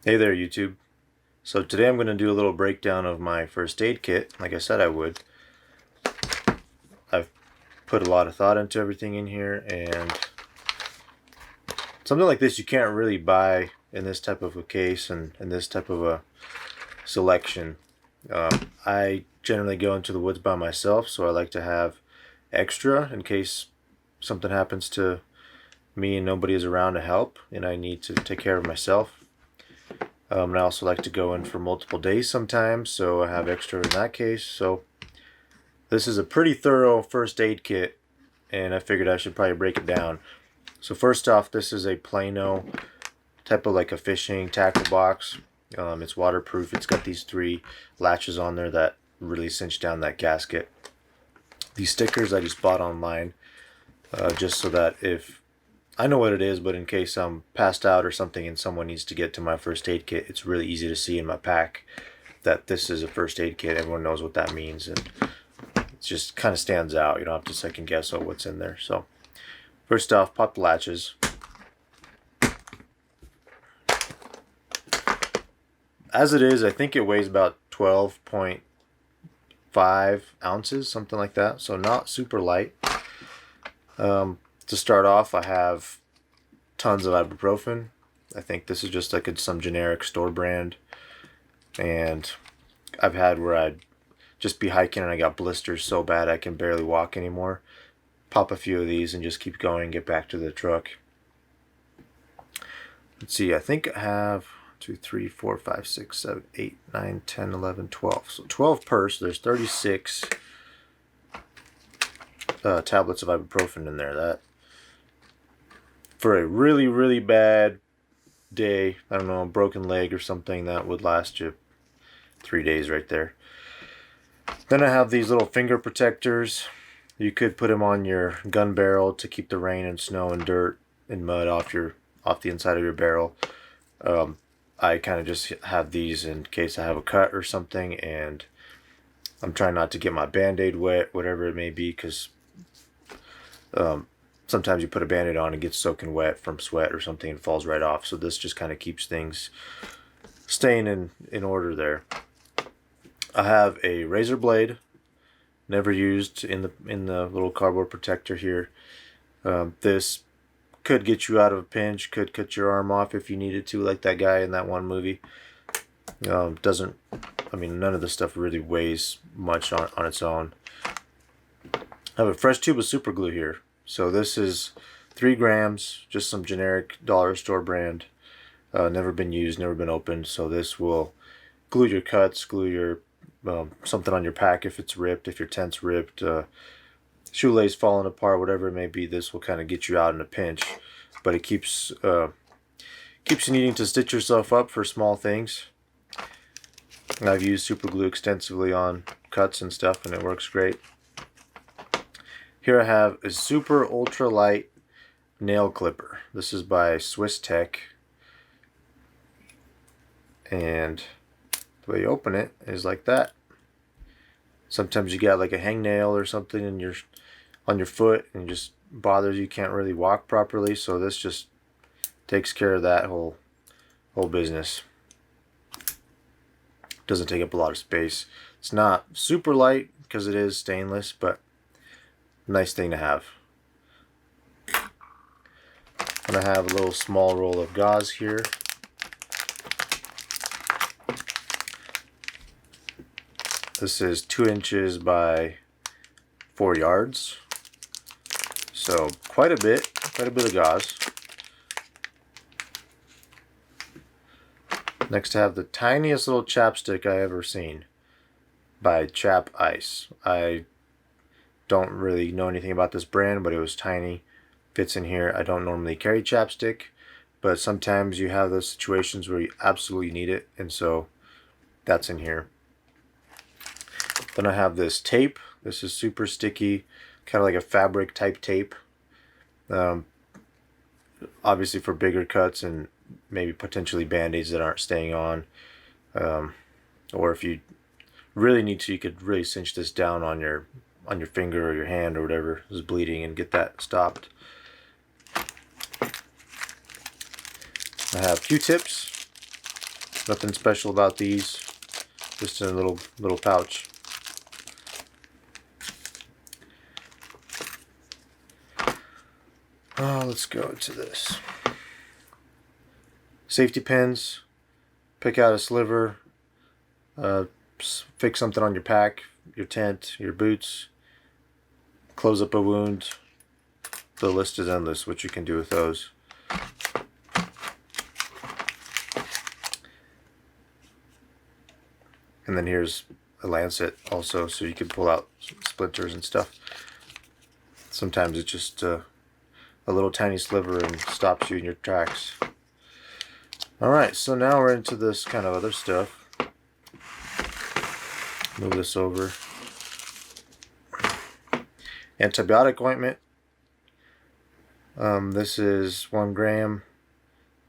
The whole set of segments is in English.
Hey there, YouTube. So today I'm going to do a little breakdown of my first aid kit, like I said I would. I've put a lot of thought into everything in here, and something like this you can't really buy in this type of a case and in this type of a selection. I generally go into the woods by myself, so I like to have extra in case something happens to me and nobody is around to help and I need to take care of myself. And I also like to go in for multiple days sometimes, so I have extra in that case. So this is a pretty thorough first aid kit, and I figured I should probably break it down. So first off, this is a Plano type of like a fishing tackle box. It's waterproof. It's got these 3 latches on there that really cinch down that gasket. These stickers I just bought online, just so that if I know what it is, but in case I'm passed out or something and someone needs to get to my first aid kit, it's really easy to see in my pack that this is a first aid kit. Everyone knows what that means, and it just kind of stands out. You don't have to second guess what's in there. So first off, pop the latches. As it is, I think it weighs about 12.5 ounces, something like that. So not super light. To start off, I have tons of ibuprofen. I think this is just like some generic store brand. And I've had where I'd just be hiking and I got blisters so bad I can barely walk anymore. Pop a few of these and just keep going and get back to the truck. Let's see, I think I have 2, 3, 4, 5, 6, 7, 8, 9, 10, 11, 12. So 12 per, so there's 36 tablets of ibuprofen in there. That, for a really, really bad day, I don't know, a broken leg or something, that would last you 3 days right there. Then I have these little finger protectors. You could put them on your gun barrel to keep the rain and snow and dirt and mud off the inside of your barrel. I kind of just have these in case I have a cut or something and I'm trying not to get my band-aid wet, whatever it may be, because sometimes you put a band-aid on and gets soaking wet from sweat or something and falls right off. So this just kind of keeps things staying in order there. I have a razor blade, never used, in the little cardboard protector here. This could get you out of a pinch, could cut your arm off if you needed to, like that guy in that one movie. None of this stuff really weighs much on its own. I have a fresh tube of super glue here. So this is 3 grams, just some generic dollar store brand. Never been used, never been opened. So this will glue your cuts, glue your something on your pack if it's ripped, if your tent's ripped, shoelace falling apart, whatever it may be. This will kind of get you out in a pinch, but it keeps you needing to stitch yourself up for small things. And I've used super glue extensively on cuts and stuff, and it works great. Here I have a super ultralight nail clipper. This is by Swiss Tech, and the way you open it is like that. Sometimes you got like a hangnail or something on your foot and it just bothers you, can't really walk properly. So this just takes care of that whole business. Doesn't take up a lot of space. It's not super light because it is stainless, but nice thing to have. And I have a little small roll of gauze here. This is 2 inches by 4 yards. So quite a bit of gauze. Next I have the tiniest little chapstick I ever seen by Chap Ice. I don't really know anything about this brand, but it was tiny. Fits in here. I don't normally carry chapstick, but sometimes you have those situations where you absolutely need it, and so that's in here. Then I have this tape. This is super sticky, kind of like a fabric type tape. Obviously for bigger cuts and maybe potentially band-aids that aren't staying on. Or if you really need to, you could really cinch this down on your finger or your hand or whatever is bleeding and get that stopped. I have Q-tips. Nothing special about these. Just in a little pouch. Let's go to this. Safety pins. Pick out a sliver. Fix something on your pack, your tent, your boots. Close up a wound. The list is endless what you can do with those. And then here's a lancet also, so you can pull out splinters and stuff. Sometimes it's just a little tiny sliver and stops you in your tracks. Alright, so now we're into this kind of other stuff. Move this over. Antibiotic ointment. This is 1 gram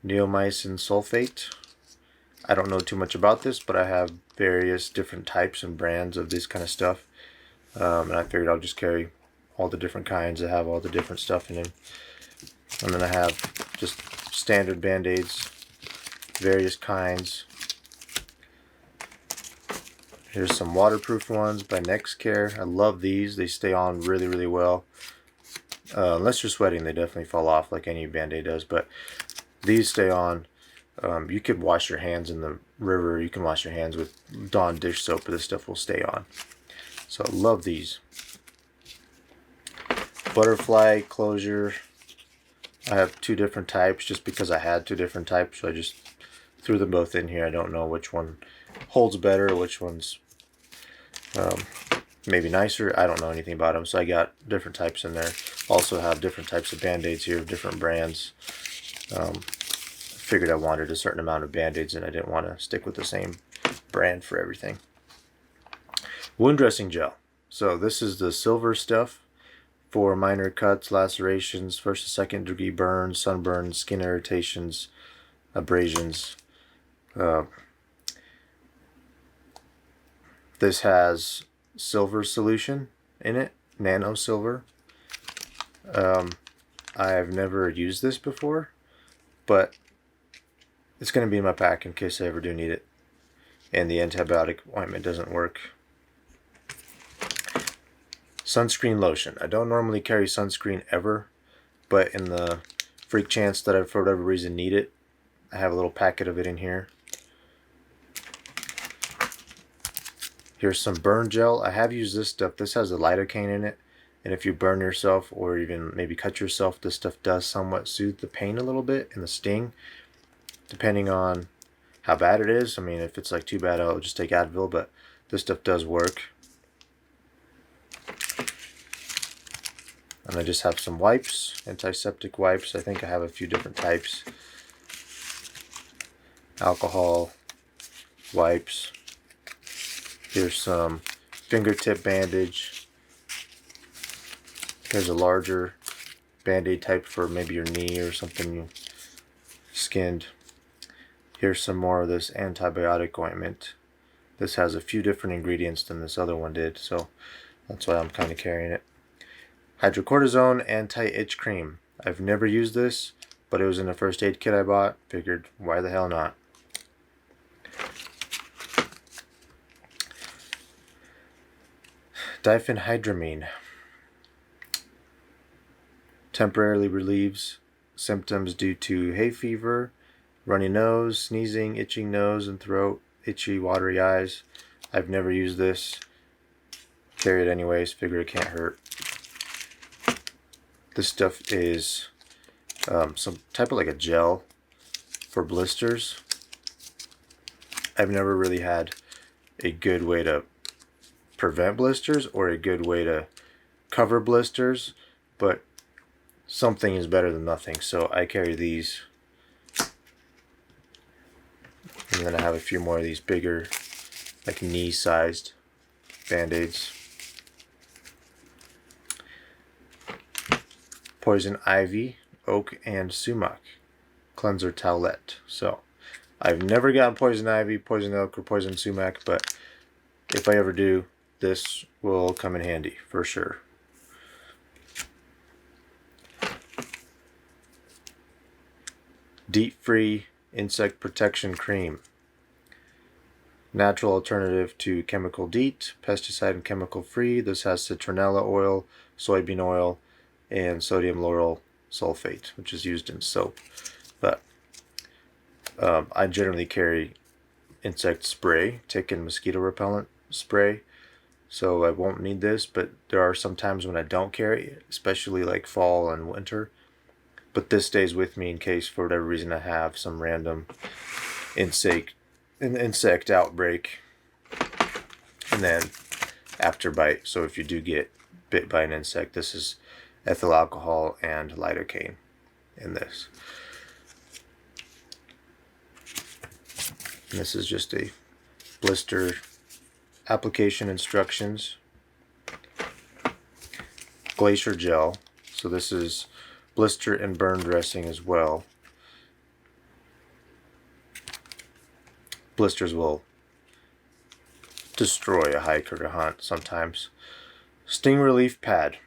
neomycin sulfate. I don't know too much about this, but I have various different types and brands of this kind of stuff. And I figured I'll just carry all the different kinds that have all the different stuff in them. And then I have just standard band-aids, various kinds. Here's some waterproof ones by NextCare. I love these. They stay on really, really well. Unless you're sweating, they definitely fall off like any band-aid does. But these stay on. You could wash your hands in the river. You can wash your hands with Dawn dish soap, but this stuff will stay on. So I love these. Butterfly closure. I have 2 different types just because I had 2 different types. So I just threw them both in here. I don't know which one holds better, which one's maybe nicer. I don't know anything about them. So I got different types in there. Also have different types of band-aids here, different brands. Figured I wanted a certain amount of band-aids and I didn't want to stick with the same brand for everything. Wound dressing gel. So this is the silver stuff for minor cuts, lacerations, 1st and 2nd degree burns, sunburns, skin irritations, abrasions. This has silver solution in it, nano silver. I've never used this before, but it's going to be in my pack in case I ever do need it. And the antibiotic ointment doesn't work. Sunscreen lotion. I don't normally carry sunscreen ever, but in the freak chance that I for whatever reason need it, I have a little packet of it in here. Here's some burn gel. I have used this stuff. This has a lidocaine in it. And if you burn yourself or even maybe cut yourself, this stuff does somewhat soothe the pain a little bit and the sting, depending on how bad it is. I mean, if it's like too bad, I'll just take Advil, but this stuff does work. And I just have some wipes, antiseptic wipes. I think I have a few different types. Alcohol wipes. Here's some fingertip bandage. Here's a larger band-aid type for maybe your knee or something you skinned. Here's some more of this antibiotic ointment. This has a few different ingredients than this other one did, so that's why I'm kind of carrying it. Hydrocortisone anti-itch cream. I've never used this, but it was in the first aid kit I bought. Figured, why the hell not? Diphenhydramine. Temporarily relieves symptoms due to hay fever, runny nose, sneezing, itching nose and throat, itchy, watery eyes. I've never used this. Carry it anyways. Figure it can't hurt. This stuff is some type of like a gel for blisters. I've never really had a good way to prevent blisters or a good way to cover blisters, but something is better than nothing, so I carry these. And then I have a few more of these bigger, like knee-sized band-aids. Poison ivy, oak, and sumac cleanser towelette. So I've never gotten poison ivy, poison oak, or poison sumac, but if I ever do, this will come in handy for sure. Deep free insect protection cream. natural alternative to chemical DEET, pesticide and chemical free. This has citronella oil, soybean oil, and sodium lauryl sulfate, which is used in soap. But I generally carry insect spray, tick and mosquito repellent spray, so I won't need this, but there are some times when I don't carry it, especially like fall and winter. But this stays with me in case for whatever reason I have some random insect outbreak. And then after bite, so if you do get bit by an insect, this is ethyl alcohol and lidocaine in this. And this is just a blister application instructions. Glacier gel. So this is blister and burn dressing as well. Blisters will destroy a hike or a hunt sometimes. Sting relief pad.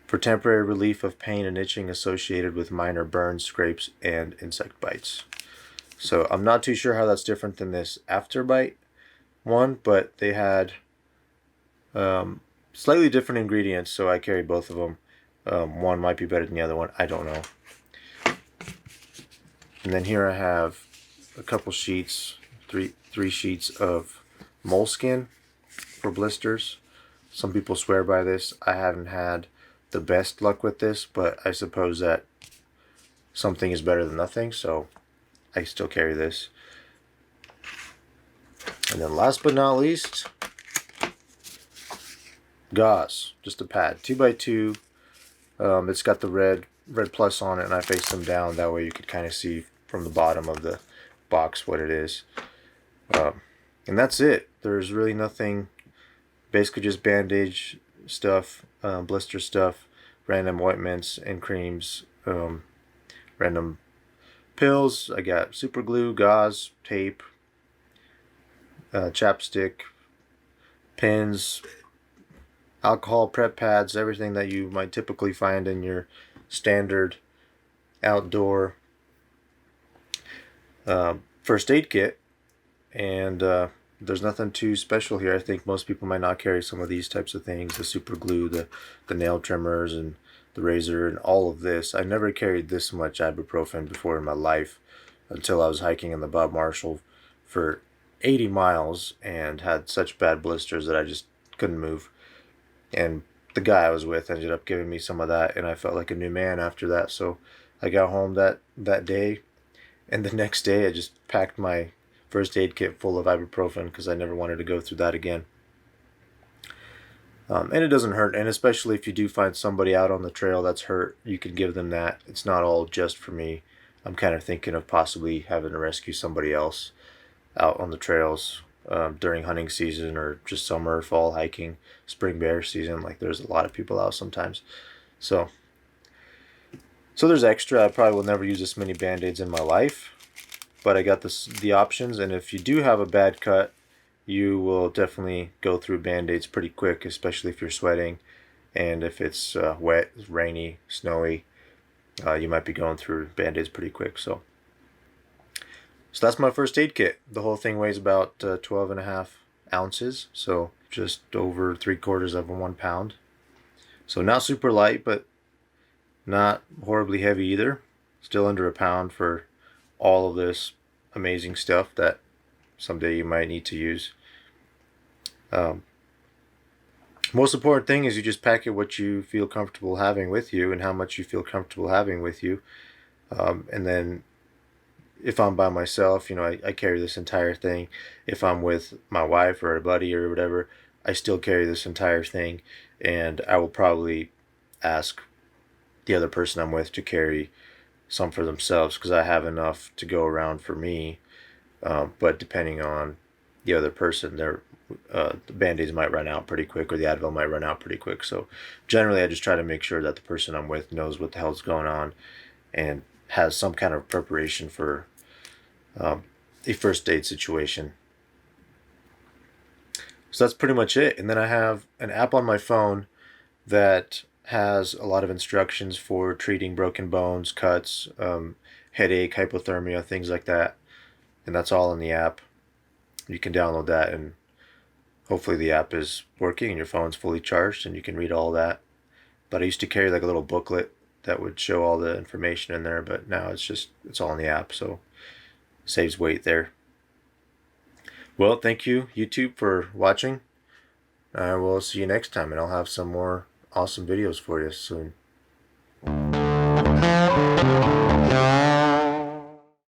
For temporary relief of pain and itching associated with minor burns, scrapes, and insect bites. So I'm not too sure how that's different than this after bite one, but they had slightly different ingredients, so I carry both of them. One might be better than the other one, I don't know. And then here I have a couple sheets, three sheets of moleskin for blisters. Some people swear by this. I haven't had the best luck with this, but I suppose that something is better than nothing, so I still carry this. And then last but not least, gauze, just a pad, 2x2. It's got the red plus on it, and I face them down. That way you could kind of see from the bottom of the box what it is. And that's it. There's really nothing, basically just bandage stuff, blister stuff, random ointments and creams, random pills. I got super glue, gauze, tape, chapstick, pins, alcohol prep pads, everything that you might typically find in your standard outdoor first aid kit. And there's nothing too special here. I think most people might not carry some of these types of things, the super glue, the nail trimmers, and the razor, and all of this. I never carried this much ibuprofen before in my life until I was hiking in the Bob Marshall for 80 miles and had such bad blisters that I just couldn't move. And the guy I was with ended up giving me some of that, and I felt like a new man after that. So I got home that day, and the next day I just packed my first aid kit full of ibuprofen because I never wanted to go through that again. And it doesn't hurt, and especially if you do find somebody out on the trail that's hurt, you can give them that. It's not all just for me. I'm kind of thinking of possibly having to rescue somebody else out on the trails during hunting season, or just summer, fall hiking, spring bear season. Like, there's a lot of people out sometimes. So there's extra. I probably will never use this many Band-Aids in my life, but I got the options. And if you do have a bad cut, you will definitely go through Band-Aids pretty quick, especially if you're sweating, and if it's wet, rainy, snowy, you might be going through Band-Aids pretty quick. So that's my first aid kit. The whole thing weighs about 12.5 ounces, so just over 3/4 of 1 pound. So not super light, but not horribly heavy either. Still under a pound for all of this amazing stuff that someday you might need to use. Most important thing is you just pack it what you feel comfortable having with you and how much you feel comfortable having with you. And then if I'm by myself, I carry this entire thing. If I'm with my wife or a buddy or whatever, I still carry this entire thing, and I will probably ask the other person I'm with to carry some for themselves because I have enough to go around for me. But depending on the other person, the Band-Aids might run out pretty quick, or the Advil might run out pretty quick. So generally I just try to make sure that the person I'm with knows what the hell's going on and has some kind of preparation for a first aid situation. So that's pretty much it. And then I have an app on my phone that has a lot of instructions for treating broken bones, cuts, headache, hypothermia, things like that. And that's all in the app. you can download that, and hopefully the app is working and your phone's fully charged and you can read all that. But I used to carry like a little booklet that would show all the information in there, but now it's all in the app, so it saves weight there. Well, thank you, YouTube, for watching. I will see you next time, and I'll have some more awesome videos for you soon.